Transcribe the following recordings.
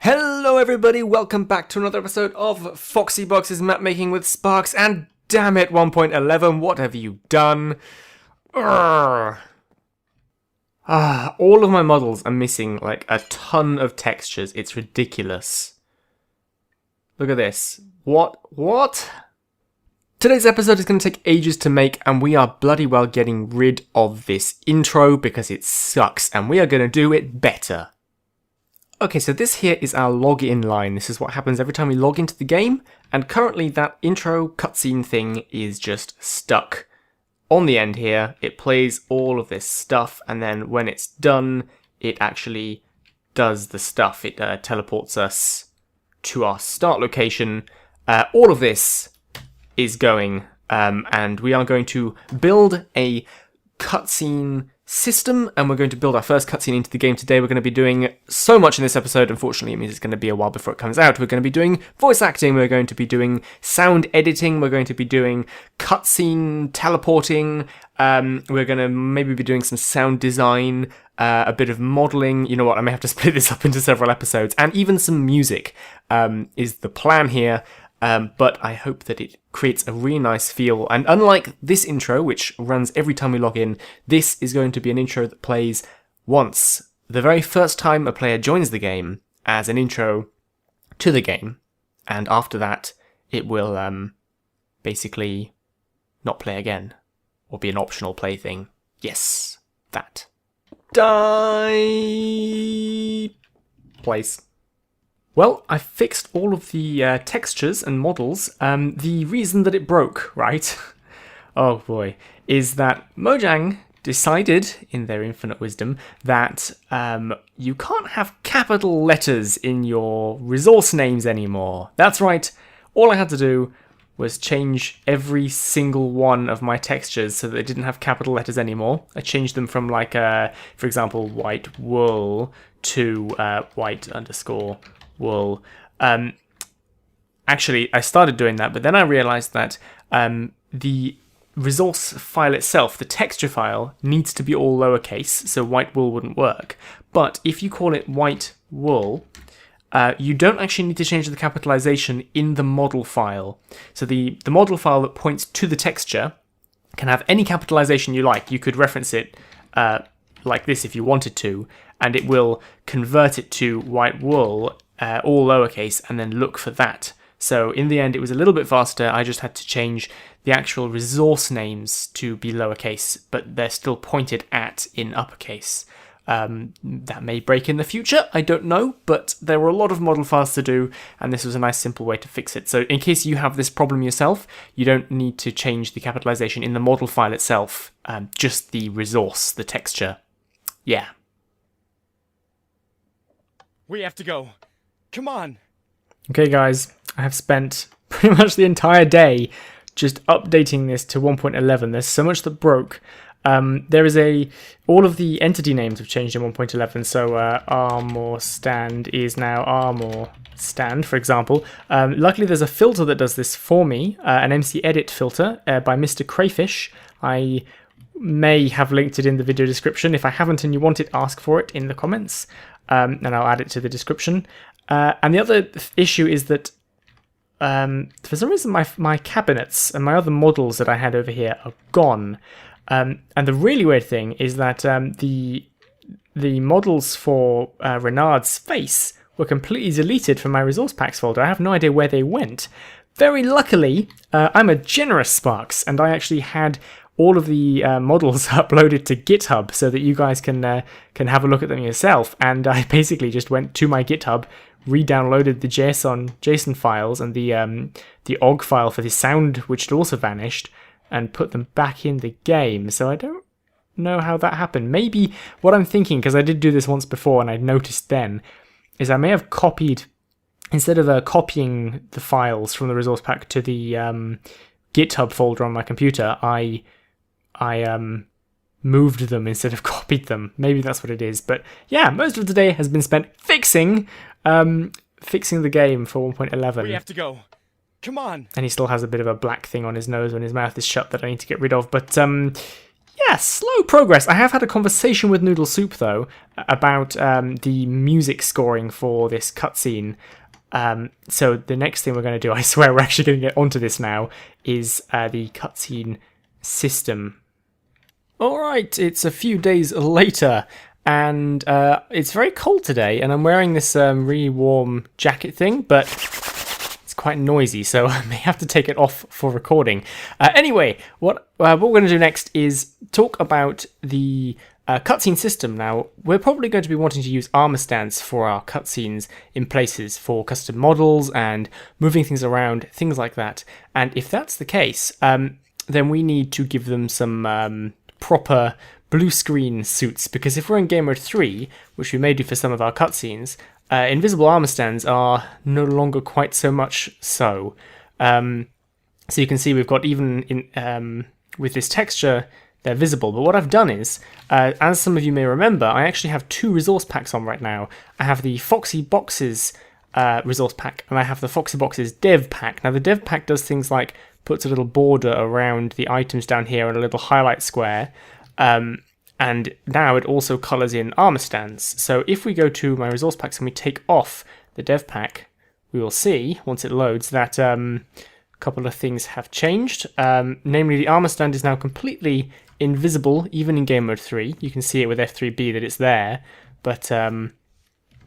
Hello everybody, welcome back to another episode of Foxy Box's map making with Sparks, and damn it 1.11, what have you done? All of my models are missing like a ton of textures, it's ridiculous. Look at this. What? Today's episode is going to take ages to make, and we are bloody well getting rid of this intro because it sucks, and we are going to do it better. Okay, so this here is our login line. This is what happens every time we log into the game, and currently that intro cutscene thing is just stuck on the end here. It plays all of this stuff, and then when it's done, it actually does the stuff. It teleports us to our start location. All of this is going, and we are going to build a cutscene system, and we're going to build our first cutscene into the game today. We're going to be doing so much in this episode. Unfortunately, it means it's going to be a while before it comes out. We're going to be doing voice acting, we're going to be doing sound editing, we're going to be doing cutscene teleporting, we're going to maybe be doing some sound design, a bit of modelling. You know what, I may have to split this up into several episodes, and even some music is the plan here. But I hope that it creates a really nice feel. And unlike this intro, which runs every time we log in, this is going to be an intro that plays once. The very first time a player joins the game as an intro to the game. And after that, it will basically not play again. Or be an optional play thing. Yes, that. Die! Place. Well, I fixed all of the textures and models. The reason that it broke, right? Oh boy, is that Mojang decided, in their infinite wisdom, that you can't have capital letters in your resource names anymore. That's right, all I had to do was change every single one of my textures so that they didn't have capital letters anymore. I changed them from like, for example, white wool to white_wool. Actually, I started doing that, but then I realized that the resource file itself, the texture file, needs to be all lowercase, so white wool wouldn't work. But if you call it white wool, you don't actually need to change the capitalization in the model file. So the model file that points to the texture can have any capitalization you like. You could reference it like this if you wanted to, and it will convert it to white wool, all lowercase, and then look for that. So in the end, it was a little bit faster. I just had to change the actual resource names to be lowercase, but they're still pointed at in uppercase. That may break in the future, I don't know, but there were a lot of model files to do, and this was a nice simple way to fix it. So in case you have this problem yourself, you don't need to change the capitalization in the model file itself, just the resource, the texture. Yeah. We have to go. Come on. Okay guys, I have spent pretty much the entire day just updating this to 1.11. There's so much that broke. There is all of the entity names have changed in 1.11, so armor stand is now armor stand, for example. Luckily there's a filter that does this for me, an MC edit filter by Mr. Crayfish. I may have linked it in the video description. If I haven't and you want it, ask for it in the comments, and I'll add it to the description. And the other issue is that for some reason my cabinets and my other models that I had over here are gone. And the really weird thing is that the models for Renard's face were completely deleted from my resource packs folder. I have no idea where they went. Very luckily, I'm a generous Sparks, and I actually had all of the models uploaded to GitHub so that you guys can have a look at them yourself. And I basically just went to my GitHub, re-downloaded the JSON files and the OGG file for the sound, which had also vanished, and put them back in the game. So I don't know how that happened. Maybe what I'm thinking, because I did do this once before and I noticed then, is I may have copied, instead of copying the files from the resource pack to the GitHub folder on my computer, I moved them instead of copied them. Maybe that's what it is. But yeah, most of the day has been spent fixing the game for 1.11. We have to go. Come on. And he still has a bit of a black thing on his nose when his mouth is shut that I need to get rid of. But Yeah, slow progress. I have had a conversation with Noodle Soup, though, about the music scoring for this cutscene. So the next thing we're going to do, I swear we're actually going to get onto this now, is the cutscene system. Alright, it's a few days later, and it's very cold today, and I'm wearing this really warm jacket thing, but it's quite noisy, so I may have to take it off for recording. Anyway, what we're going to do next is talk about the cutscene system. Now, we're probably going to be wanting to use armor stands for our cutscenes in places for custom models and moving things around, things like that. And if that's the case, then we need to give them some proper blue screen suits, because if we're in game mode 3, which we may do for some of our cutscenes, invisible armor stands are no longer quite so much so. So you can see we've got, even in with this texture, they're visible. But what I've done is, as some of you may remember, I actually have 2 resource packs on right now. I have the Foxy Boxes resource pack, and I have the Foxy Boxes dev pack. Now the dev pack does things like puts a little border around the items down here and a little highlight square. And now it also colours in armor stands. So if we go to my resource packs and we take off the dev pack, we will see, once it loads, that a couple of things have changed. Namely, the armor stand is now completely invisible, even in game mode 3. You can see it with F3B that it's there, but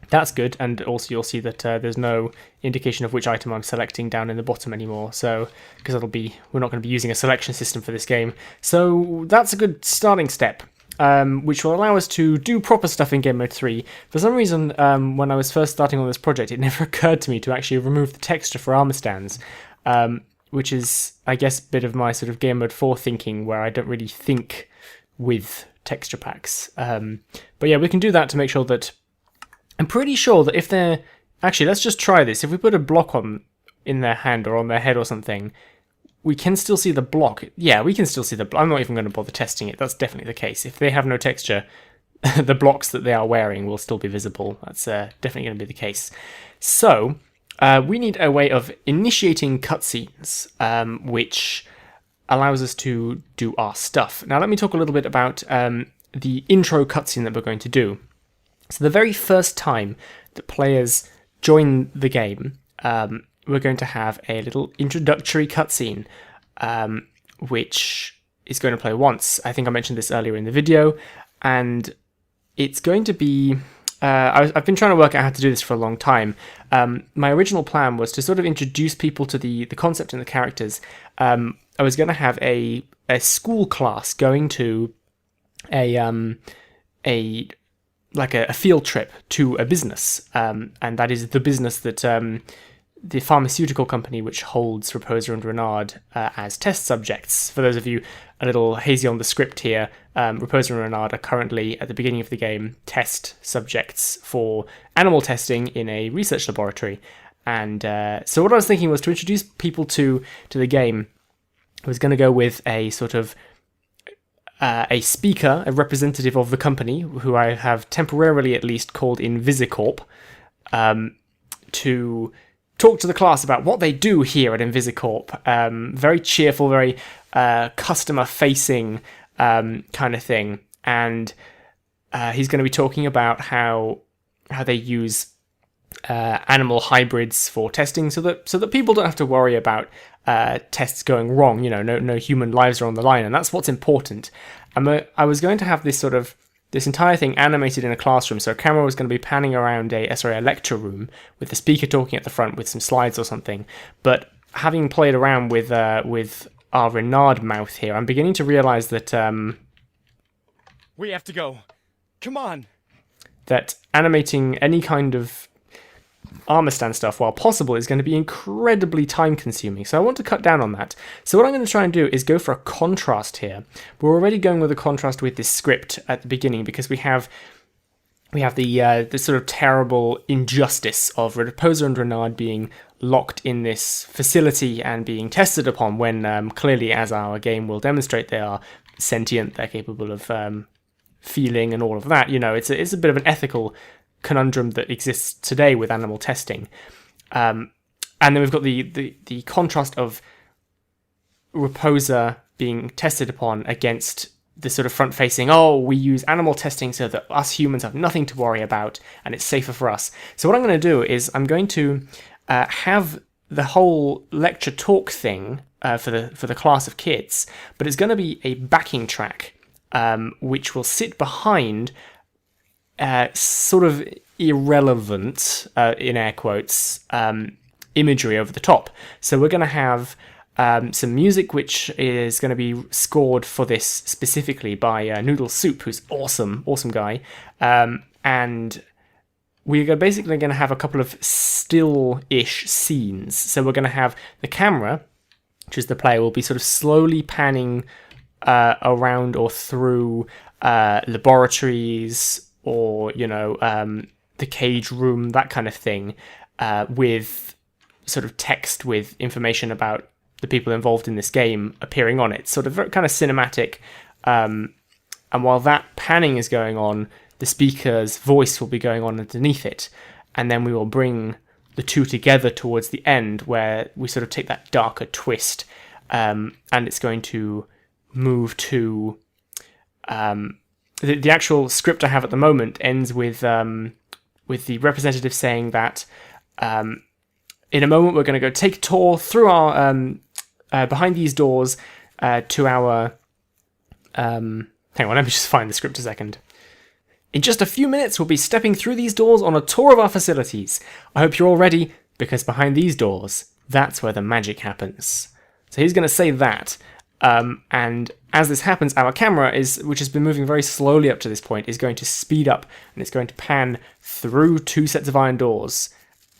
that's good. And also you'll see that there's no indication of which item I'm selecting down in the bottom anymore. So, because we're not going to be using a selection system for this game. So that's a good starting step. Which will allow us to do proper stuff in game mode 3. For some reason, when I was first starting on this project, it never occurred to me to actually remove the texture for armor stands, which is, I guess, a bit of my sort of game mode 4 thinking, where I don't really think with texture packs. But yeah, we can do that to make sure that... I'm pretty sure that if they're... Actually, let's just try this. If we put a block in their hand or on their head or something, we can still see the block. Yeah, we can still see the block. I'm not even going to bother testing it. That's definitely the case. If they have no texture, the blocks that they are wearing will still be visible. That's definitely going to be the case. So, we need a way of initiating cutscenes, which allows us to do our stuff. Now, let me talk a little bit about the intro cutscene that we're going to do. So the very first time that players join the game, we're going to have a little introductory cutscene, which is going to play once. I think I mentioned this earlier in the video, and it's going to be... I've been trying to work out how to do this for a long time. My original plan was to sort of introduce people to the concept and the characters. I was going to have a school class going to a field trip to a business, and that is the business that the pharmaceutical company which holds Raposa and Renard as test subjects. For those of you a little hazy on the script here, Raposa and Renard are currently, at the beginning of the game, test subjects for animal testing in a research laboratory. And so what I was thinking was to introduce people to the game. I was going to go with a sort of a speaker, a representative of the company, who I have temporarily at least called Invisicorp, to talk to the class about what they do here at Invisicorp. Very cheerful, very customer-facing kind of thing. And he's going to be talking about how they use animal hybrids for testing, so that people don't have to worry about tests going wrong. You know, no human lives are on the line, and that's what's important. I was going to have this entire thing animated in a classroom, so a camera was going to be panning around a lecture room with the speaker talking at the front with some slides or something. But having played around with our Renard mouth here, I'm beginning to realise that We have to go. Come on. That animating any kind of armor stand stuff, while possible, is going to be incredibly time consuming. So I want to cut down on that. So what I'm going to try and do is go for a contrast here. We're already going with a contrast with this script at the beginning, because we have the sort of terrible injustice of Raposa and Renard being locked in this facility and being tested upon, when clearly, as our game will demonstrate, they are sentient, they're capable of feeling and all of that. You know, it's a bit of an ethical conundrum that exists today with animal testing. And then we've got the contrast of Raposa being tested upon against the sort of front-facing, oh, we use animal testing so that us humans have nothing to worry about and it's safer for us. So what I'm going to do is I'm going to have the whole lecture talk thing for the class of kids, but it's going to be a backing track which will sit behind sort of irrelevant, in air quotes, imagery over the top. So we're going to have some music which is going to be scored for this specifically by Noodle Soup, who's awesome guy. And we're basically going to have a couple of still-ish scenes. So we're going to have the camera, which is the player, will be sort of slowly panning around or through laboratories or, the cage room, that kind of thing, with sort of text with information about the people involved in this game appearing on it, sort of kind of cinematic. And while that panning is going on, the speaker's voice will be going on underneath it. And then we will bring the two together towards the end where we sort of take that darker twist. And it's going to move to... The actual script I have at the moment ends with the representative saying that in a moment we're going to go take a tour through our behind these doors to our hang on, let me just find the script a second. In just a few minutes we'll be stepping through these doors on a tour of our facilities. I hope you're all ready, because behind these doors, that's where the magic happens. So he's going to say that, and as this happens, our camera, which has been moving very slowly up to this point, is going to speed up, and it's going to pan through two sets of iron doors,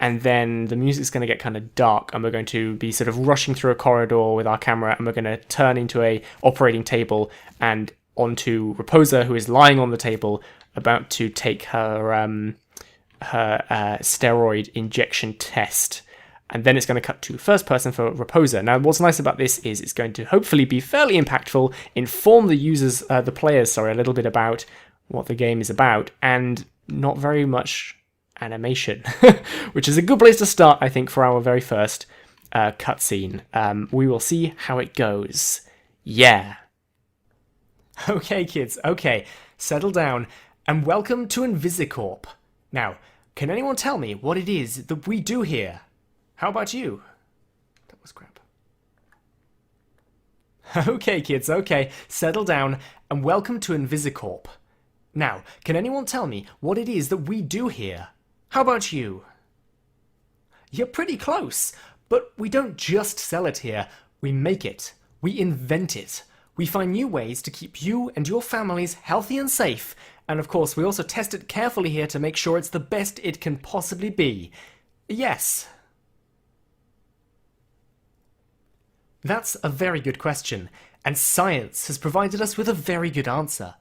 and then the music's going to get kind of dark, and we're going to be sort of rushing through a corridor with our camera, and we're going to turn into a operating table and onto Raposa, who is lying on the table, about to take her steroid injection test. And then it's going to cut to first person for Raposa. Now, what's nice about this is it's going to hopefully be fairly impactful, inform the players, a little bit about what the game is about, and not very much animation, which is a good place to start, I think, for our very first cutscene. We will see how it goes. Yeah. Okay, kids, okay, settle down, and welcome to Invisicorp. Now, can anyone tell me what it is that we do here? How about you? That was crap. Okay, kids, okay, settle down, and welcome to Invisicorp. Now, can anyone tell me what it is that we do here? How about you? You're pretty close, but we don't just sell it here, we make it. We invent it. We find new ways to keep you and your families healthy and safe, and of course we also test it carefully here to make sure it's the best it can possibly be. Yes. That's a very good question, and science has provided us with a very good answer.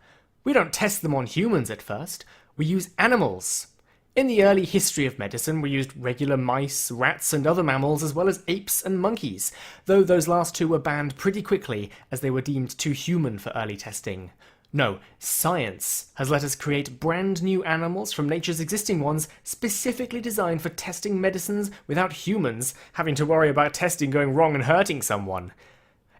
We don't test them on humans at first, we use animals. In the early history of medicine, we used regular mice, rats, and other mammals, as well as apes and monkeys, though those last two were banned pretty quickly, as they were deemed too human for early testing. No, science has let us create brand new animals from nature's existing ones, specifically designed for testing medicines without humans having to worry about testing going wrong and hurting someone.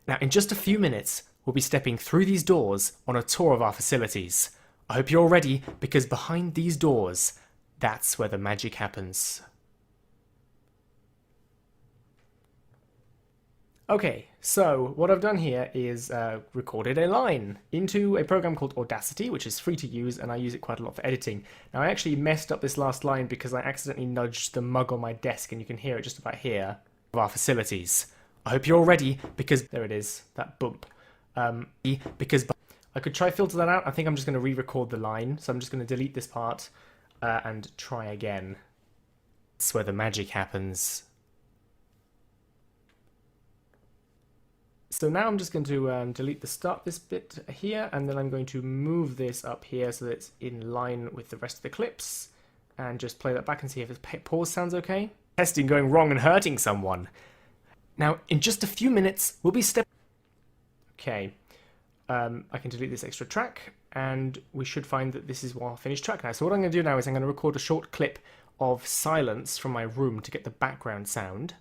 Now, in just a few minutes, we'll be stepping through these doors on a tour of our facilities. I hope you're all ready, because behind these doors, that's where the magic happens. Okay, so what I've done here is recorded a line into a program called Audacity, which is free to use, and I use it quite a lot for editing. Now, I actually messed up this last line because I accidentally nudged the mug on my desk, and you can hear it just about here, of our facilities. I hope you're all ready, because there it is, that bump. Because I could try filter that out. I think I'm just going to re-record the line, so I'm just going to delete this part and try again. That's where the magic happens. So now I'm just going to delete the start this bit here, and then I'm going to move this up here so that it's in line with the rest of the clips, and just play that back and see if the pause sounds okay. Testing going wrong and hurting someone. Now, in just a few minutes, we'll be Okay, I can delete this extra track, and we should find that this is our finished track now. So what I'm going to do now is I'm going to record a short clip of silence from my room to get the background sound.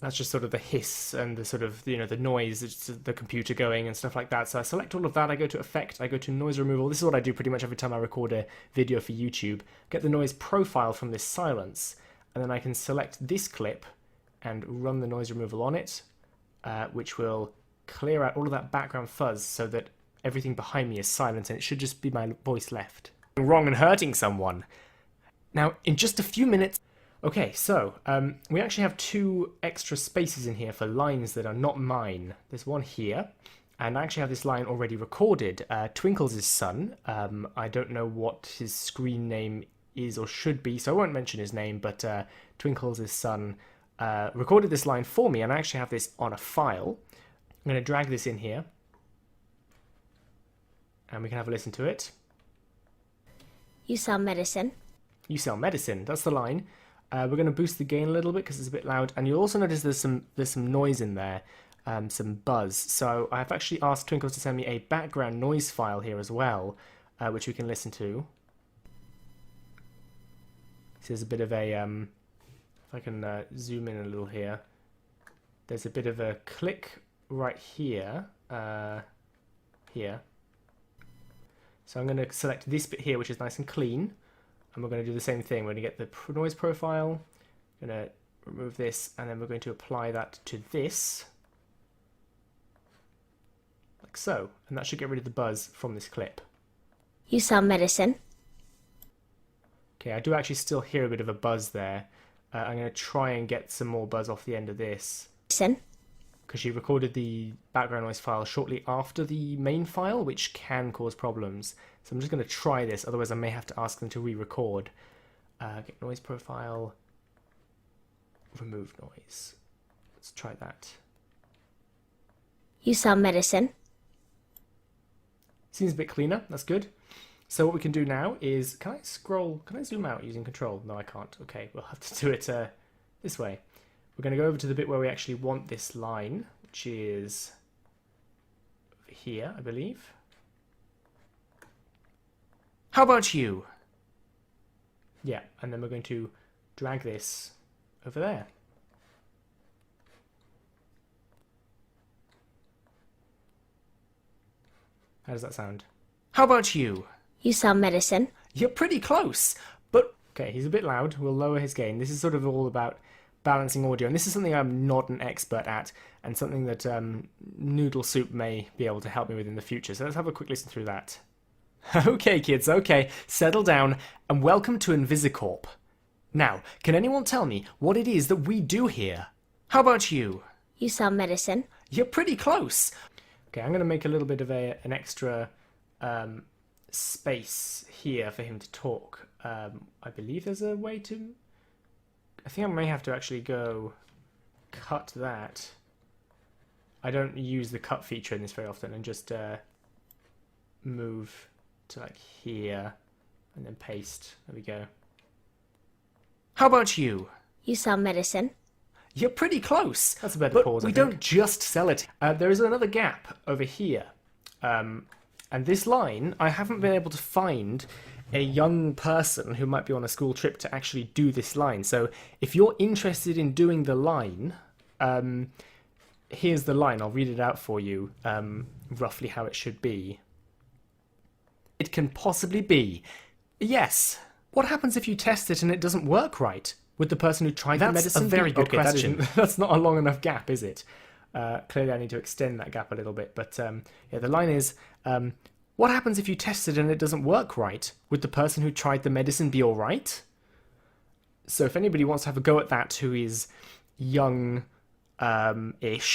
That's just sort of the hiss and the sort of, the noise, it's the computer going and stuff like that. So I select all of that, I go to Effect, I go to Noise Removal. This is what I do pretty much every time I record a video for YouTube. Get the noise profile from this silence, and then I can select this clip and run the noise removal on it, which will clear out all of that background fuzz so that everything behind me is silent and it should just be my voice left. Wrong and hurting someone. Now, in just a few minutes... Okay, so, we actually have 2 extra spaces in here for lines that are not mine. There's one here, and I actually have this line already recorded. Twinkles' son, I don't know what his screen name is or should be, so I won't mention his name, but Twinkles' son recorded this line for me, and I actually have this on a file. I'm going to drag this in here, and we can have a listen to it. You sell medicine. You sell medicine, that's the line. We're going to boost the gain a little bit because it's a bit loud, and you'll also notice there's some noise in there, some buzz. So I've actually asked Twinkles to send me a background noise file here as well, which we can listen to. So there's a bit of a, if I can zoom in a little here, there's a bit of a click right here, here. So I'm going to select this bit here, which is nice and clean. And we're going to do the same thing. We're going to get the noise profile, going to remove this, and then we're going to apply that to this, like so. And that should get rid of the buzz from this clip. You sell medicine. Okay, I do actually still hear a bit of a buzz there. I'm going to try and get some more buzz off the end of this. Medicine. Because she recorded the background noise file shortly after the main file, which can cause problems. So I'm just going to try this, otherwise I may have to ask them to re-record. Get noise profile, remove noise. Let's try that. You sell medicine. Seems a bit cleaner, that's good. So what we can do now is, can I zoom out using control? No, I can't. Okay, we'll have to do it this way. We're going to go over to the bit where we actually want this line, which is over here, I believe. How about you? Yeah, and then we're going to drag this over there. How does that sound? How about you? You sell medicine. You're pretty close, but... Okay, he's a bit loud. We'll lower his gain. This is sort of all about balancing audio, and this is something I'm not an expert at, and something that Noodle Soup may be able to help me with in the future. So let's have a quick listen through that. Okay, kids, okay. Settle down, and welcome to Invisicorp. Now, can anyone tell me what it is that we do here? How about you? You sell medicine. You're pretty close. Okay, I'm going to make a little bit of an extra space here for him to talk. I believe there's a way to... I think I may have to actually go cut that. I don't use the cut feature in this very often, and just move to like here and then paste. There we go. How about you? You sell medicine. You're pretty close. That's a better pause, I think. We don't just sell it. There is another gap over here. And this line, I haven't been able to find a young person who might be on a school trip to actually do this line. So if you're interested in doing the line, here's the line. I'll read it out for you, roughly how it should be. It can possibly be, yes. What happens if you test it and it doesn't work right? With the person who tried the medicine? That's a very good question. That's not a long enough gap, is it? Clearly I need to extend that gap a little bit. But yeah, the line is, what happens if you test it and it doesn't work right? Would the person who tried the medicine be alright? So if anybody wants to have a go at that who is young-ish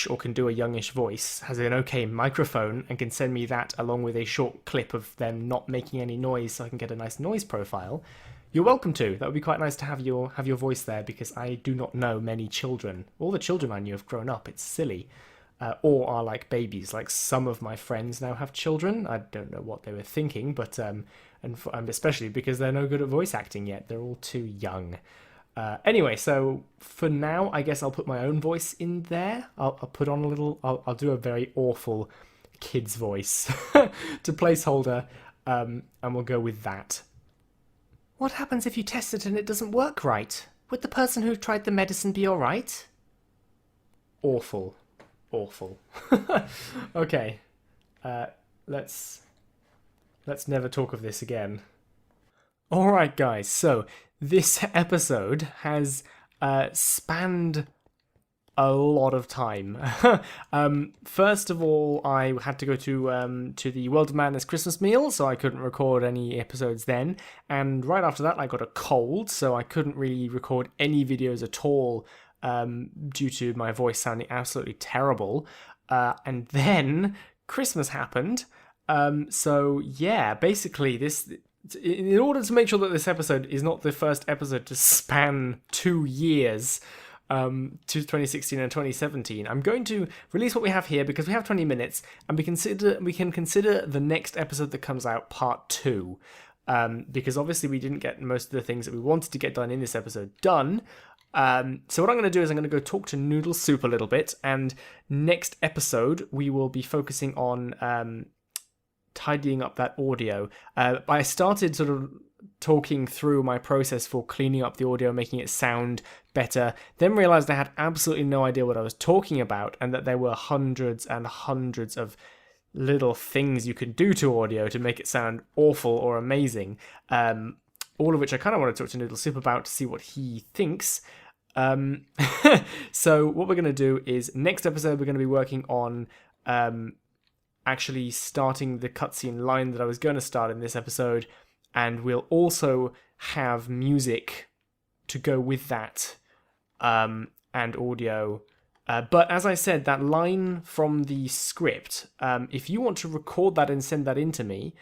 or can do a youngish voice, has an okay microphone, and can send me that along with a short clip of them not making any noise so I can get a nice noise profile, you're welcome to. That would be quite nice to have your voice there, because I do not know many children. All the children I knew have grown up. It's silly. Or are like babies. Like some of my friends now have children. I don't know what they were thinking, but and especially because they're no good at voice acting yet. They're all too young. Anyway, so for now, I guess I'll put my own voice in there. I'll put on a little... I'll do a very awful kid's voice to placeholder, and we'll go with that. What happens if you test it and it doesn't work right? Would the person who tried the medicine be alright? awful. Awful. Okay. Let's never talk of this again. Alright guys, so this episode has spanned a lot of time. First of all, I had to go to the World of Madness Christmas meal, so I couldn't record any episodes then. And right after that, I got a cold, so I couldn't really record any videos at all due to my voice sounding absolutely terrible. And then Christmas happened. So yeah, basically this. In order to make sure that this episode is not the first episode to span 2 years, to 2016 and 2017, I'm going to release what we have here because we have 20 minutes, and we can consider the next episode that comes out part 2, because obviously we didn't get most of the things that we wanted to get done in this episode done. So what I'm going to do is I'm going to go talk to Noodle Soup a little bit, and next episode we will be focusing on tidying up that audio. I started sort of talking through my process for cleaning up the audio, making it sound better, then realized I had absolutely no idea what I was talking about, and that there were hundreds and hundreds of little things you can do to audio to make it sound awful or amazing, all of which I kind of want to talk to Noodle Soup about to see what he thinks. So what we're going to do is next episode we're going to be working on actually starting the cutscene line that I was going to start in this episode, and we'll also have music to go with that, and audio. But as I said, that line from the script, if you want to record that and send that in to me,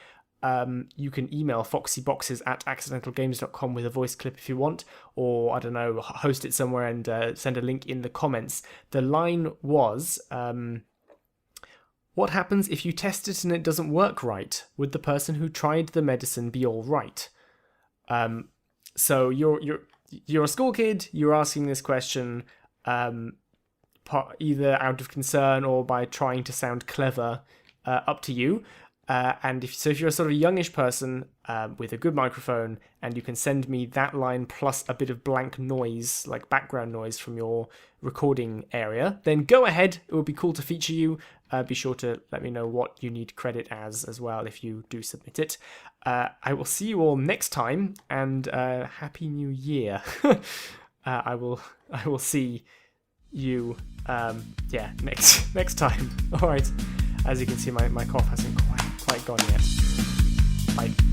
you can email foxyboxes@accidentalgames.com with a voice clip if you want, or, I don't know, host it somewhere and send a link in the comments. The line was... what happens if you test it and it doesn't work right? Would the person who tried the medicine be all right? So you're a school kid. You're asking this question, either out of concern or by trying to sound clever. Up to you. And if you're a sort of youngish person with a good microphone, and you can send me that line plus a bit of blank noise, like background noise from your recording area, then go ahead. It would be cool to feature you. Be sure to let me know what you need credit as well if you do submit it. I will see you all next time, and Happy New Year. I will see you next time. All right. As you can see, my cough hasn't quite gone yet. Bye.